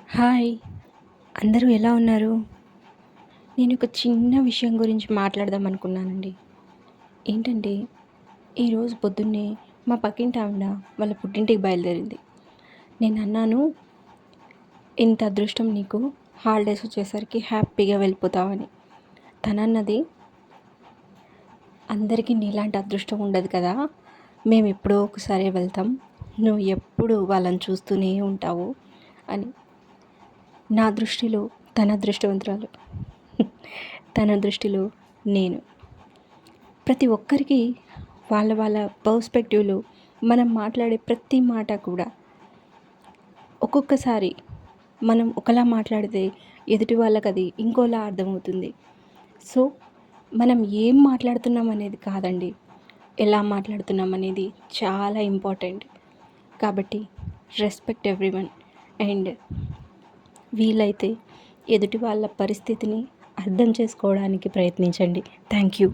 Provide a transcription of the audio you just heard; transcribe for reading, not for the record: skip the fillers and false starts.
Hi! అందరూ ఎలా ఉన్నారు? నేను ఒక చిన్న విషయం గురించి మాట్లాడదాం అనుకున్నానండి. ఏంటంటే, ఈరోజు పొద్దున్నే మా పక్కింటి ఆవిడ వాళ్ళ పుట్టింటికి బయలుదేరింది. నేనన్నాను, "ఇంత అదృష్టం నీకు, హాలిడేస్ వచ్చేసరికి హ్యాపీగా వెళ్ళిపోతావని." తనన్నది, "అందరికీ నీలాంటి అదృష్టం ఉండదు కదా! మేమెప్పుడో ఒకసారే వెళ్తాం. నువ్వు ఎప్పుడు వాళ్ళని చూస్తూనే ఉంటావు" అని. నా దృష్టిలో తన అదృష్టవంతురాలు. తన దృష్టిలో నేను. ప్రతి ఒక్కరికి వాళ్ళ వాళ్ళ పర్స్పెక్టివ్‌లో మనం మాట్లాడే ప్రతి మాట కూడా ఒక్కొక్కసారి మనం ఒకలా మాట్లాడితే ఎదుటి వాళ్ళకది ఇంకోలా అర్థమవుతుంది. సో, మనం ఏం మాట్లాడుతున్నాం అనేది కాదండి, ఎలా మాట్లాడుతున్నాం అనేది చాలా ఇంపార్టెంట్. కాబట్టి రెస్పెక్ట్ ఎవ్రీవన్ అండ్ వీలైతే ఎదుటి వాళ్ళ పరిస్థితిని అర్థం చేసుకోవడానికి ప్రయత్నించండి. Thank you.